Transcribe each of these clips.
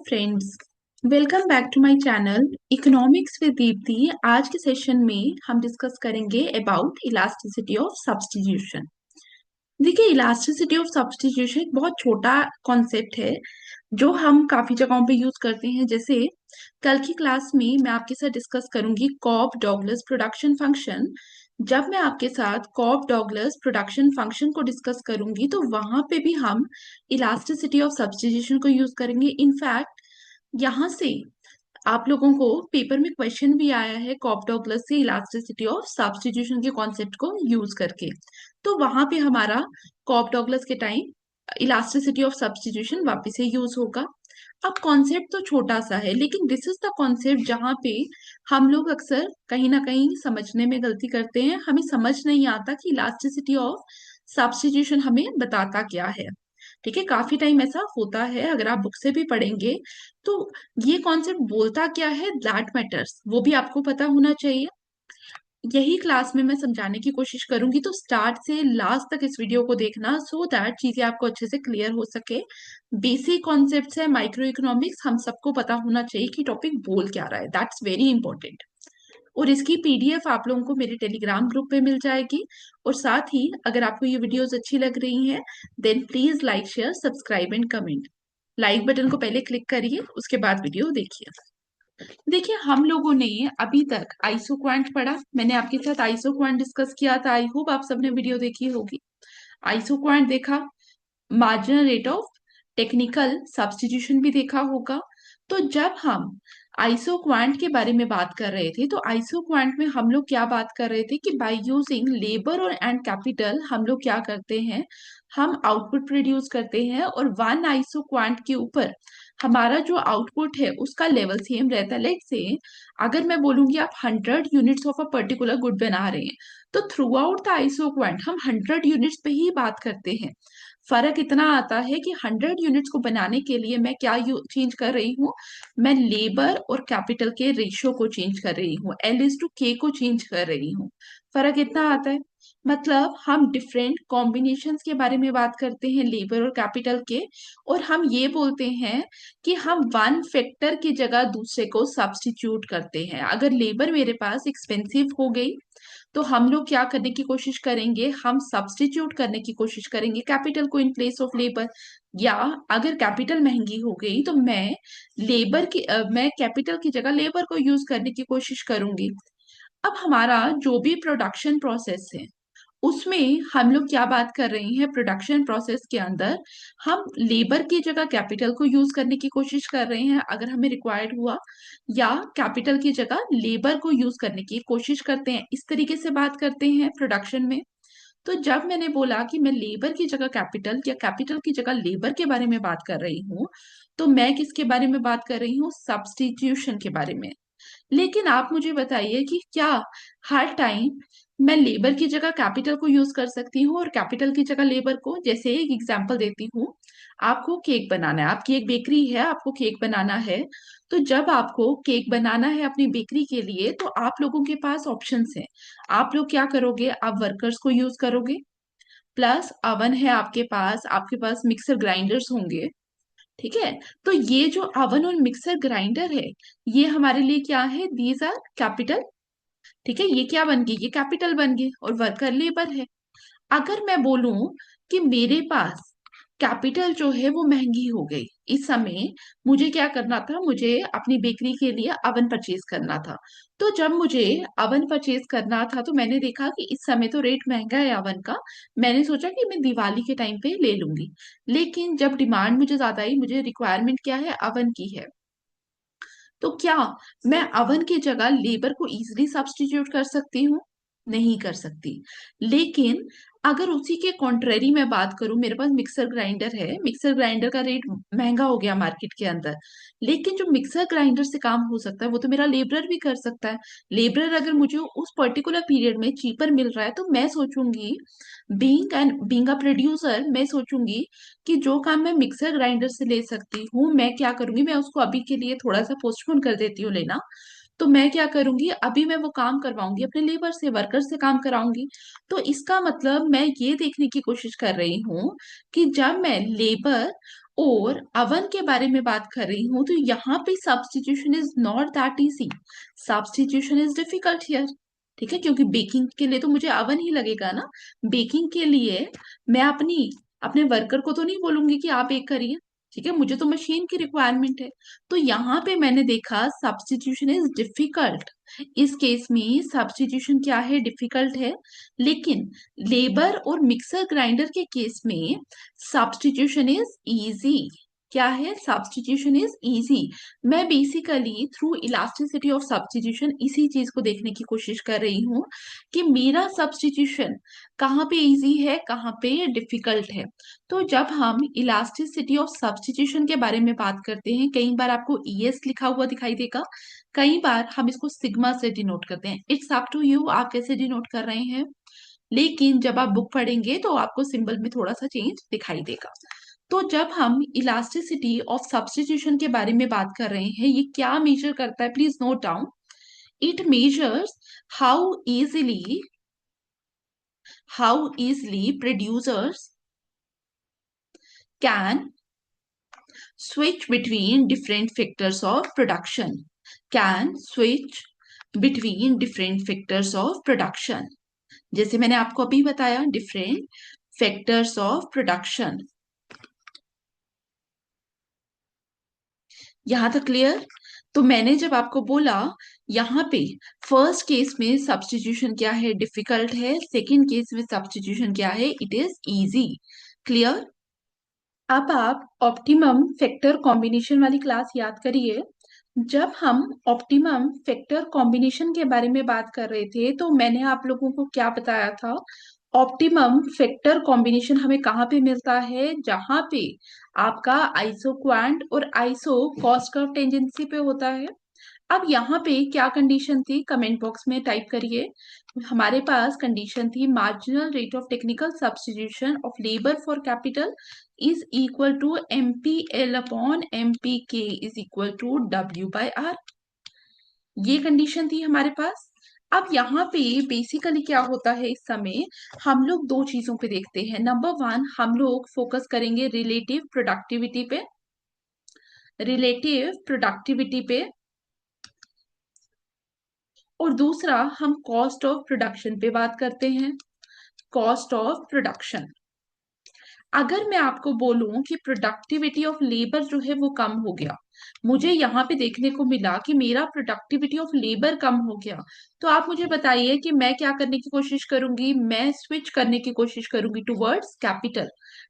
Friends, welcome back to my channel economics with Deepti. आज के session में हम डिस्कस करेंगे अबाउट इलास्टिसिटी ऑफ सब्स्टिट्यूशन। देखिए, इलास्टिसिटी ऑफ सब्स्टिट्यूशन एक बहुत छोटा कॉन्सेप्ट है जो हम काफी जगहों पे यूज करते हैं। जैसे कल की क्लास में मैं आपके साथ डिस्कस करूंगी कॉब डॉगलस प्रोडक्शन फंक्शन। जब मैं आपके साथ कॉब डॉगलस प्रोडक्शन फंक्शन को डिस्कस करूंगी तो वहां पे भी हम इलास्टिसिटी ऑफ सब्स्टिट्यूशन को यूज करेंगे। इनफैक्ट यहाँ से आप लोगों को पेपर में क्वेश्चन भी आया है कॉप डॉगलस से इलास्टिसिटी ऑफ सब्स्टिट्यूशन के कॉन्सेप्ट को यूज करके। तो वहां पे हमारा कॉप डॉगलस के टाइम इलास्टिसिटी ऑफ सब्स्टिट्यूशन वापस से यूज होगा। अब कॉन्सेप्ट तो छोटा सा है, लेकिन दिस इज द कॉन्सेप्ट जहाँ पे हम लोग अक्सर कहीं ना कहीं समझने में गलती करते हैं। हमें समझ नहीं आता कि इलास्टिसिटी ऑफ सब्स्टिट्यूशन हमें बताता क्या है। ठीक है, काफी टाइम ऐसा होता है, अगर आप बुक से भी पढ़ेंगे तो ये कॉन्सेप्ट बोलता क्या है, दैट मैटर्स, वो भी आपको पता होना चाहिए। यही क्लास में मैं समझाने की कोशिश करूंगी, तो स्टार्ट से लास्ट तक इस वीडियो को देखना सो दैट चीजें आपको अच्छे से क्लियर हो सके। बेसिक कॉन्सेप्ट्स है माइक्रो इकोनॉमिक्स, हम सबको पता होना चाहिए कि टॉपिक बोल क्या रहा है, दैट्स वेरी इंपॉर्टेंट। और इसकी पीडीएफ आप लोगों को मेरे टेलीग्राम ग्रुप पे मिल जाएगी। और साथ ही अगर आपको ये वीडियोस अच्छी लग रही हैं then please like share subscribe and comment. Like button को पहले क्लिक करिए, उसके बाद वीडियो देखिए। देखिए, हम लोगों ने अभी तक आइसोक्वांट पढ़ा, मैंने आपके साथ आइसोक्वांट डिस्कस किया था। आई होप आप सबने वीडियो देखी होगी। आइसोक्वांट देखा, marginal rate of technical substitution भी देखा होगा। तो जब हम आइसोक्वांट के बारे में बात कर रहे थे तो आइसोक्वांट में हम लोग क्या बात कर रहे थे कि बाय यूजिंग लेबर और एंड कैपिटल हम लोग क्या करते हैं, हम आउटपुट प्रोड्यूस करते हैं। और वन आइसोक्वांट के ऊपर हमारा जो आउटपुट है उसका लेवल सेम रहता है। लेट से अगर मैं बोलूंगी आप 100 units of a particular good बना रहे हैं, तो थ्रू आउट द आइसोक्वांट हम 100 यूनिट्स पे ही बात करते हैं। फर्क इतना आता है कि 100 यूनिट्स को बनाने के लिए मैं क्या चेंज कर रही हूँ, मैं लेबर और कैपिटल के रेशियो को चेंज कर रही हूँ, L/K को चेंज कर रही हूँ। फर्क इतना आता है। मतलब हम डिफरेंट कॉम्बिनेशंस के बारे में बात करते हैं लेबर और कैपिटल के, और हम ये बोलते हैं कि हम वन फैक्टर की जगह दूसरे को सब्स्टिट्यूट करते हैं। अगर लेबर मेरे पास एक्सपेंसिव हो गई तो हम लोग क्या करने की कोशिश करेंगे, हम सब्स्टिट्यूट करने की कोशिश करेंगे कैपिटल को इन प्लेस ऑफ लेबर। या अगर कैपिटल महंगी हो गई तो मैं कैपिटल की जगह लेबर को यूज करने की कोशिश करूंगी। अब हमारा जो भी प्रोडक्शन प्रोसेस है उसमें हम लोग क्या बात कर रहे हैं, प्रोडक्शन प्रोसेस के अंदर हम लेबर की जगह कैपिटल को यूज करने की कोशिश कर रहे हैं अगर हमें रिक्वायर्ड हुआ, या कैपिटल की जगह लेबर को यूज करने की कोशिश करते हैं। इस तरीके से बात करते हैं प्रोडक्शन में। तो जब मैंने बोला कि मैं लेबर की जगह कैपिटल या कैपिटल की जगह लेबर के बारे में बात कर रही हूँ, तो मैं किसके बारे में बात कर रही हूँ, सब्स्टिट्यूशन के बारे में। लेकिन आप मुझे बताइए कि क्या हर टाइम मैं लेबर की जगह कैपिटल को यूज कर सकती हूँ और कैपिटल की जगह लेबर को। जैसे एक एग्जांपल देती हूँ, आपको केक बनाना है, आपकी एक बेकरी है, आपको केक बनाना है। तो जब आपको केक बनाना है अपनी बेकरी के लिए तो आप लोगों के पास ऑप्शंस हैं। आप लोग क्या करोगे, आप वर्कर्स को यूज करोगे, प्लस अवन है आपके पास मिक्सर ग्राइंडर्स होंगे। ठीक है, तो ये जो अवन और मिक्सर ग्राइंडर है ये हमारे लिए क्या है, दीज आर कैपिटल। ठीक है, ये क्या बन गई, ये कैपिटल बन गए, और वर्कर लेबर है। अगर मैं बोलूं कि मेरे पास कैपिटल जो है वो महंगी हो गई इस समय, मुझे क्या करना था, मुझे अपनी बेकरी के लिए अवन परचेज करना था। तो जब मुझे अवन परचेज करना था तो मैंने देखा कि इस समय तो रेट महंगा है अवन का, मैंने सोचा कि मैं दिवाली के टाइम पे ले लूंगी। लेकिन जब डिमांड मुझे ज्यादा आई, मुझे रिक्वायरमेंट क्या है, अवन की है, तो क्या मैं अवन की जगह लेबर को इजीली सब्स्टिट्यूट कर सकती हूँ, नहीं कर सकती। लेकिन अगर उसी के कॉन्ट्रेरी मैं बात करूं, मेरे पास मिक्सर ग्राइंडर है, मिक्सर ग्राइंडर का रेट महंगा हो गया मार्केट के अंदर, लेकिन जो मिक्सर ग्राइंडर से काम हो सकता है वो तो मेरा लेबरर भी कर सकता है। लेबरर अगर मुझे उस पर्टिकुलर पीरियड में चीपर मिल रहा है तो मैं सोचूंगी, बीइंग अ प्रोड्यूसर, मैं सोचूंगी कि जो काम मैं मिक्सर ग्राइंडर से ले सकती हूँ, मैं क्या करूंगी, मैं उसको अभी के लिए थोड़ा सा पोस्टपोन कर देती हूँ लेना। तो मैं क्या करूंगी, अभी मैं वो काम करवाऊंगी अपने लेबर से, वर्कर से काम कराऊंगी। तो इसका मतलब मैं ये देखने की कोशिश कर रही हूँ कि जब मैं लेबर और अवन के बारे में बात कर रही हूं तो यहाँ पे substitution is not that easy, substitution is difficult here. ठीक है, क्योंकि बेकिंग के लिए तो मुझे अवन ही लगेगा ना। बेकिंग के लिए मैं अपने वर्कर को तो नहीं बोलूंगी कि आप बेक करिए। ठीक है, मुझे तो मशीन की रिक्वायरमेंट है। तो यहाँ पे मैंने देखा सब्स्टिट्यूशन इज डिफिकल्ट। इस केस में सब्स्टिट्यूशन क्या है, डिफिकल्ट है। लेकिन लेबर और मिक्सर ग्राइंडर के केस में सब्स्टिट्यूशन इज इजी। क्या है, सब्स्टिट्यूशन इज इजी। मैं basically through elasticity of substitution इसी चीज को देखने की कोशिश कर रही हूँ कि मेरा सब्स्टिट्यूशन कहाँ पे इजी है, कहाँ पे डिफिकल्ट है। तो जब हम इलास्टिसिटी ऑफ सब्स्टिट्यूशन के बारे में बात करते हैं, कई बार आपको ईएस लिखा हुआ दिखाई देगा, कई बार हम इसको सिग्मा से डिनोट करते हैं। इट्स अप टू यू, आप कैसे डिनोट कर रहे हैं। लेकिन जब आप बुक पढ़ेंगे तो आपको सिंबल में थोड़ा सा चेंज दिखाई देगा। तो जब हम इलास्टिसिटी ऑफ सब्स्टिट्यूशन के बारे में बात कर रहे हैं, ये क्या मेजर करता है, please note down. It measures how easily producers can switch between different factors of production, can switch between different factors of production। जैसे मैंने आपको अभी बताया, डिफरेंट फैक्टर्स ऑफ प्रोडक्शन। यहां तक क्लियर। तो मैंने जब आपको बोला यहाँ पे फर्स्ट केस में सब्स्टिट्यूशन क्या है, डिफिकल्ट है। सेकंड केस में सब्स्टिट्यूशन क्या है, इट इज इजी। क्लियर। अब आप ऑप्टिमम फैक्टर कॉम्बिनेशन वाली क्लास याद करिए। जब हम ऑप्टिमम फैक्टर कॉम्बिनेशन के बारे में बात कर रहे थे तो मैंने आप लोगों को क्या बताया था, ऑप्टिमम फैक्टर कॉम्बिनेशन हमें कहाँ पे मिलता है, जहां पे आपका आइसो क्वांट और आइसो कॉस्ट कर्व टेंजेंसी पे होता है। अब यहाँ पे क्या कंडीशन थी, कमेंट बॉक्स में टाइप करिए। हमारे पास कंडीशन थी marginal rate of technical substitution of labour for capital is equal to MPL upon MPK is equal to W/R। ये कंडीशन थी हमारे पास। अब यहाँ पे बेसिकली क्या होता है, इस समय हम लोग दो चीजों पे देखते हैं। नंबर वन, हम लोग फोकस करेंगे रिलेटिव प्रोडक्टिविटी पे, रिलेटिव प्रोडक्टिविटी पे। और दूसरा, हम कॉस्ट ऑफ प्रोडक्शन पे बात करते हैं, कॉस्ट ऑफ प्रोडक्शन। अगर मैं आपको बोलूं कि प्रोडक्टिविटी ऑफ लेबर जो है वो कम हो गया, मुझे यहाँ पे देखने को मिला कि मेरा प्रोडक्टिविटी ऑफ लेबर कम हो गया, तो आप मुझे बताइए कि मैं क्या करने की कोशिश करूंगी, मैं स्विच करने की कोशिश करूंगी टुवर्ड्स कैपिटल।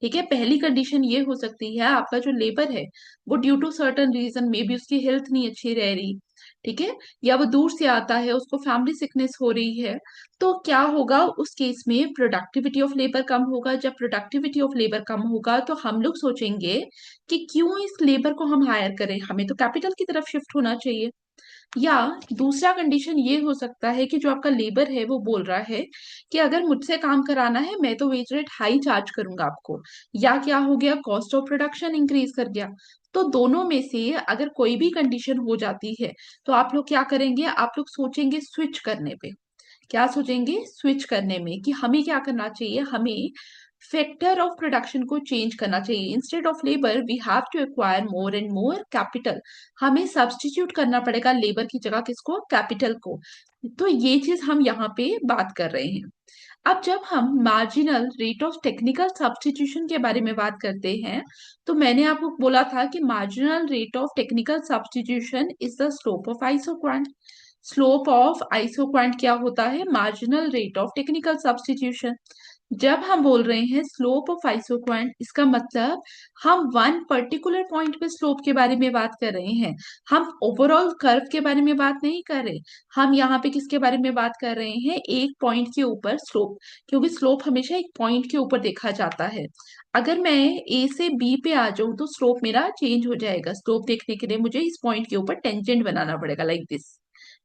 ठीक है, पहली कंडीशन ये हो सकती है, आपका जो लेबर है वो due to certain reason maybe उसकी हेल्थ नहीं अच्छी रह रही, ठीक है, या वो दूर से आता है, उसको फैमिली सिकनेस हो रही है। तो क्या होगा उस केस में, प्रोडक्टिविटी ऑफ लेबर कम होगा। जब प्रोडक्टिविटी ऑफ लेबर कम होगा तो हम लोग सोचेंगे कि क्यों इस लेबर को हम हायर करें, हमें तो कैपिटल की तरफ शिफ्ट होना चाहिए। या दूसरा कंडीशन ये हो सकता है कि जो आपका लेबर है वो बोल रहा है कि अगर मुझसे काम कराना है मैं तो वेज रेट हाई चार्ज करूंगा आपको। या क्या हो गया, कॉस्ट ऑफ प्रोडक्शन इंक्रीज कर गया। तो दोनों में से अगर कोई भी कंडीशन हो जाती है तो आप लोग क्या करेंगे, आप लोग सोचेंगे स्विच करने पे। क्या सोचेंगे, स्विच करने में, कि हमें क्या करना चाहिए, हमें फैक्टर ऑफ प्रोडक्शन को चेंज करना चाहिए। Instead of labour we have to acquire more and more capital. हमें सब्स्टिट्यूट करना पड़ेगा लेबर की जगह किसको, कैपिटल को। तो ये चीज हम यहाँ पे बात कर रहे हैं। अब जब हम marginal rate of technical substitution के बारे में बात करते हैं तो मैंने आपको बोला था कि marginal rate of technical substitution is the slope of isoquant. Slope of isoquant क्या होता है, marginal rate of technical substitution. जब हम बोल रहे हैं स्लोप ऑफ आइसोक्वांट, इसका मतलब हम वन पर्टिकुलर पॉइंट पे स्लोप के बारे में बात कर रहे हैं, हम ओवरऑल कर्व के बारे में बात नहीं कर रहे। हम यहाँ पे किसके बारे में बात कर रहे हैं, एक पॉइंट के ऊपर स्लोप, क्योंकि स्लोप हमेशा एक पॉइंट के ऊपर देखा जाता है। अगर मैं ए से बी पे आ जाऊं तो स्लोप मेरा चेंज हो जाएगा। स्लोप देखने के लिए मुझे इस पॉइंट के ऊपर टेंजेंट बनाना पड़ेगा, लाइक दिस।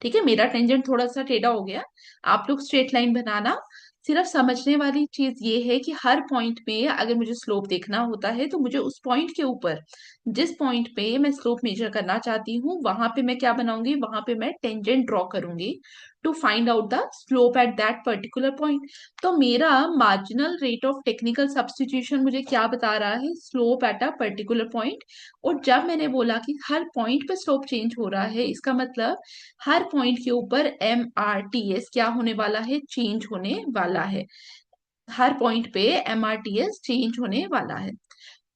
ठीक है, मेरा टेंजेंट थोड़ा सा टेढ़ा हो गया, आप लोग स्ट्रेट लाइन बनाना। सिर्फ समझने वाली चीज ये है कि हर पॉइंट पे अगर मुझे स्लोप देखना होता है तो मुझे उस पॉइंट के ऊपर, जिस पॉइंट पे मैं स्लोप मेजर करना चाहती हूँ, वहां पे मैं क्या बनाऊंगी, वहां पे मैं टेंजेंट ड्रॉ करूंगी to find out the slope at that particular point. तो मेरा marginal rate of technical substitution मुझे क्या बता रहा है, slope at a particular point. और जब मैंने बोला कि हर पॉइंट पे स्लोप चेंज हो रहा है, इसका मतलब हर पॉइंट के ऊपर MRTS क्या होने वाला है, चेंज होने वाला है। हर पॉइंट पे MRTS चेंज होने वाला है।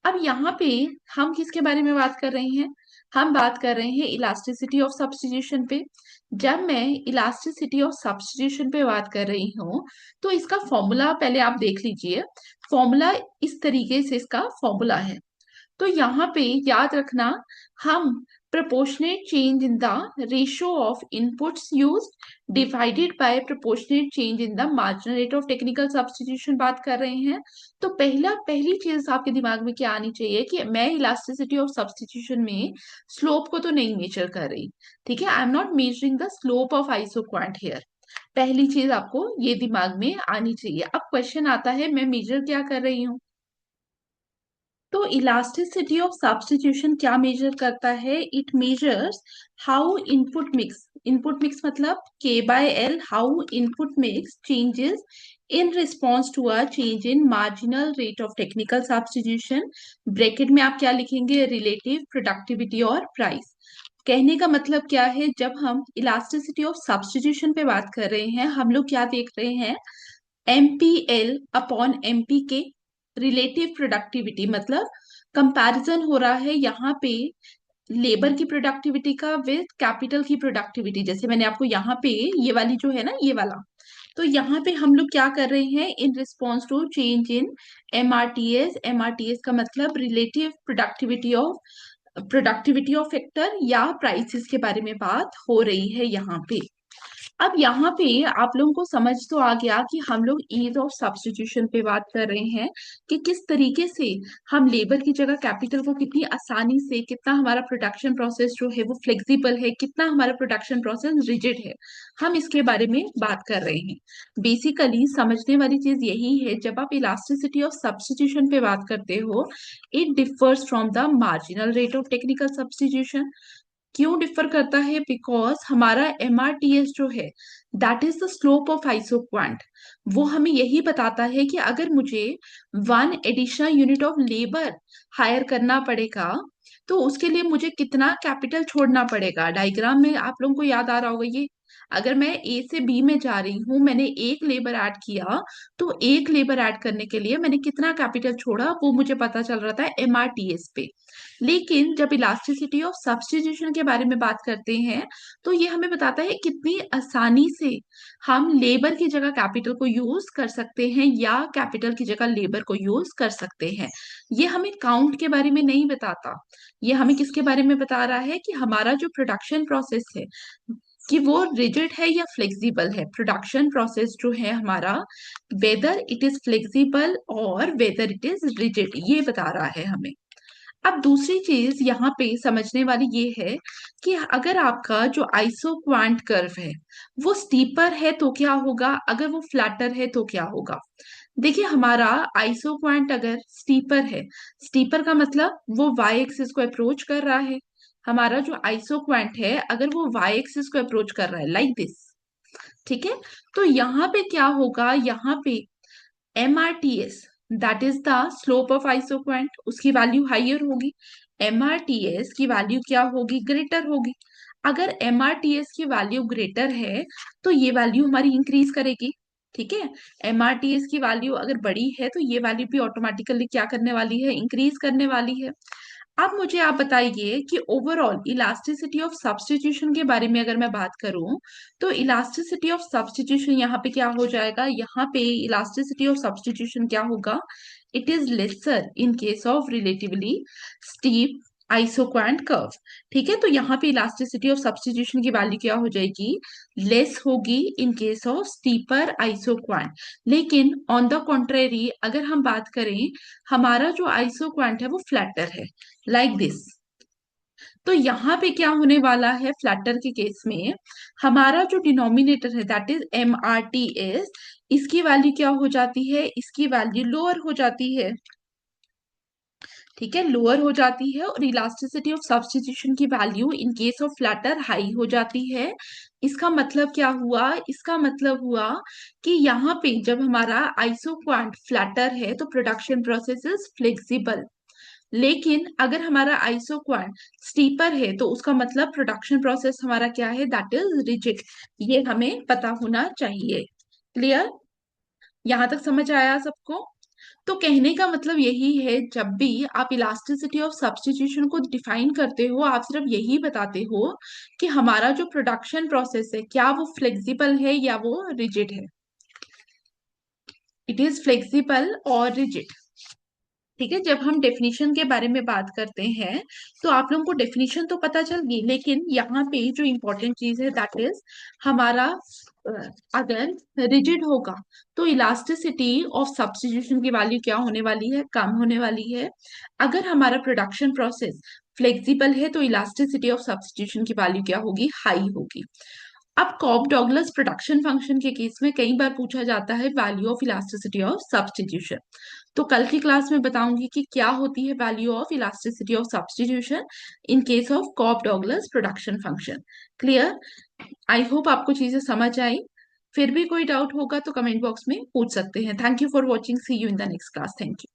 अब यहाँ पे हम किसके बारे में बात कर रहे हैं, हम बात कर रहे हैं इलास्टिसिटी ऑफ सब्स्टिट्यूशन पे। जब मैं इलास्टिसिटी ऑफ सब्स्टिट्यूशन पे बात कर रही हूँ, तो इसका फॉर्मूला पहले आप देख लीजिए। फॉर्मूला इस तरीके से इसका फॉर्मूला है। तो यहाँ पे याद रखना, हम proportionate change in the ratio of inputs used divided by proportionate change in the marginal rate of technical substitution बात कर रहे हैं। तो पहली चीज आपके दिमाग में क्या आनी चाहिए कि मैं इलास्टिसिटी ऑफ सब्स्टिट्यूशन में स्लोप को तो नहीं मेजर कर रही। ठीक है, I am not measuring the slope of isoquant here. पहली चीज आपको ये दिमाग में आनी चाहिए। अब क्वेश्चन आता है मैं मेजर क्या कर रही हूँ। तो इलास्टिसिटी ऑफ सब्स्टिट्यूशन क्या मेजर करता है, it measures how input mix मतलब K/L, how input mix changes in response to a change in marginal rate of technical substitution. Bracket में आप क्या लिखेंगे, रिलेटिव प्रोडक्टिविटी और प्राइस। कहने का मतलब क्या है, जब हम इलास्टिसिटी ऑफ सब्स्टिट्यूशन पे बात कर रहे हैं, हम लोग क्या देख रहे हैं, MPL/MPK, रिलेटिव प्रोडक्टिविटी मतलब कंपैरिजन हो रहा है यहाँ पे लेबर की प्रोडक्टिविटी का विद कैपिटल की प्रोडक्टिविटी। जैसे मैंने आपको यहाँ पे ये वाली जो है ना, ये वाला, तो यहाँ पे हम लोग क्या कर रहे हैं, in response to change in MRTS का मतलब रिलेटिव प्रोडक्टिविटी ऑफ फैक्टर या प्राइसेस के बारे में बात हो रही है यहाँ पे। अब यहाँ पे आप लोगों को समझ तो आ गया कि हम लोग ईज ऑफ सब्स्टिट्यूशन पे बात कर रहे हैं, कि किस तरीके से हम लेबर की जगह कैपिटल को कितनी आसानी से, कितना हमारा प्रोडक्शन प्रोसेस जो है वो फ्लेक्सिबल है, कितना हमारा प्रोडक्शन प्रोसेस रिजिड है, हम इसके बारे में बात कर रहे हैं। बेसिकली समझने वाली चीज यही है, जब आप इलास्टिसिटी ऑफ सब्स्टिट्यूशन पे बात करते हो, it differs from the marginal rate of technical substitution. क्यों डिफर करता है, बिकॉज हमारा MRTS जो है, that is the slope of isoquant. वो हमें यही बताता है कि अगर मुझे 1 additional unit of labour hire करना पड़ेगा, तो उसके लिए मुझे कितना कैपिटल छोड़ना पड़ेगा। डायग्राम में आप लोगों को याद आ रहा होगा ये, अगर मैं A से B में जा रही हूँ, मैंने एक लेबर ऐड किया, तो एक लेबर ऐड करने के लिए मैंने कितना कैपिटल छोड़ा वो मुझे पता चल रहा था MRTS पे। लेकिन जब इलास्टिसिटी ऑफ सब्स्टिट्यूशन के बारे में बात करते हैं, तो ये हमें बताता है कितनी आसानी से हम लेबर की जगह कैपिटल को यूज कर सकते हैं या कैपिटल की जगह लेबर को यूज कर सकते हैं। ये हमें काउंट के बारे में नहीं बताता, ये हमें किसके बारे में बता रहा है कि हमारा जो प्रोडक्शन प्रोसेस है, कि वो रिजिड है या फ्लेक्सिबल है। प्रोडक्शन प्रोसेस जो है हमारा, वेदर इट इज फ्लेक्सिबल और वेदर इट इज रिजिड, ये बता रहा है हमें। अब दूसरी चीज यहाँ पे समझने वाली ये है कि अगर आपका जो आइसोक्वांट कर्व है वो स्टीपर है तो क्या होगा, अगर वो फ्लैटर है तो क्या होगा। देखिए, हमारा आइसोक्वांट अगर स्टीपर है, स्टीपर का मतलब वो वाई एक्सिस को अप्रोच कर रहा है। हमारा जो आइसोक्वांट है, अगर वो वाई एक्सिस को अप्रोच कर रहा है लाइक दिस, ठीक है, तो यहाँ पे क्या होगा, यहाँ पे MRTS, that is the slope of isoquant, उसकी वैल्यू हाइयर होगी। MRTS की वैल्यू क्या होगी, ग्रेटर होगी। अगर MRTS की वैल्यू ग्रेटर है, तो ये वैल्यू हमारी इंक्रीज करेगी। ठीक है, MRTS की वैल्यू अगर बड़ी है, तो ये वैल्यू भी ऑटोमेटिकली क्या करने वाली है, इंक्रीज करने वाली है। अब मुझे आप बताइए कि ओवरऑल इलास्टिसिटी ऑफ सब्स्टिट्यूशन के बारे में अगर मैं बात करूं, तो इलास्टिसिटी ऑफ सब्स्टिट्यूशन यहाँ पे क्या हो जाएगा, यहाँ पे इलास्टिसिटी ऑफ सब्स्टिट्यूशन क्या होगा, it is lesser in case of relatively steep isoquant curve. ठीक है, तो यहाँ पे इलास्टिसिटी ऑफ सब्स्टिट्यूशन की वैल्यू क्या हो जाएगी, लेस होगी in case of steeper isoquant. लेकिन ऑन द कॉन्ट्रेरी अगर हम बात करें, हमारा जो आइसोक्वांट है वो फ्लैटर है लाइक दिस। तो यहाँ पे क्या होने वाला है, फ्लैटर के केस में हमारा जो डिनोमिनेटर है दैट इज MRTS, इसकी वैल्यू क्या हो जाती है, इसकी वैल्यू लोअर हो जाती है। ठीक है, लोअर हो जाती है, और इलास्टिसिटी ऑफ सब्स्टिट्यूशन की value in case of flatter high हो जाती है। इसका मतलब क्या हुआ? इसका मतलब हुआ कि यहाँ पे जब हमारा आइसोक्वांट फ्लैटर है तो प्रोडक्शन प्रोसेस इज फ्लेक्सिबल, लेकिन अगर हमारा आइसोक्वांट स्टीपर है तो उसका मतलब प्रोडक्शन प्रोसेस हमारा क्या है? That is rigid. ये हमें पता होना चाहिए। क्लियर? यहां तक समझ आया सबको? तो कहने का मतलब यही है, जब भी आप इलास्टिसिटी ऑफ सब्स्टिट्यूशन को डिफाइन करते हो, आप सिर्फ यही बताते हो कि हमारा जो प्रोडक्शन प्रोसेस है क्या वो फ्लेक्सिबल है या वो रिजिड है। इट इज फ्लेक्सिबल और रिजिड। ठीक है, जब हम डेफिनेशन के बारे में बात करते हैं तो आप लोगों को डेफिनेशन तो पता चल गई, लेकिन यहाँ पे जो इम्पोर्टेंट चीज है दैट इज हमारा अ, अगर रिजिड होगा तो इलास्टिसिटी ऑफ सब्स्टिट्यूशन की वैल्यू क्या होने वाली है? कम होने वाली है। अगर हमारा प्रोडक्शन प्रोसेस फ्लेक्सिबल है तो इलास्टिसिटी ऑफ सब्स्टिट्यूशन की वैल्यू क्या होगी? हाई होगी। अब कॉप डॉगलस प्रोडक्शन फंक्शन के केस में कई बार पूछा जाता है value of elasticity of substitution. तो कल की क्लास में बताऊंगी कि क्या होती है value of elasticity of substitution in case of Cobb Douglas production function. Clear? I hope आपको चीजें समझ आई। फिर भी कोई डाउट होगा तो कमेंट बॉक्स में पूछ सकते हैं। Thank you for watching, see you in the next class. Thank you.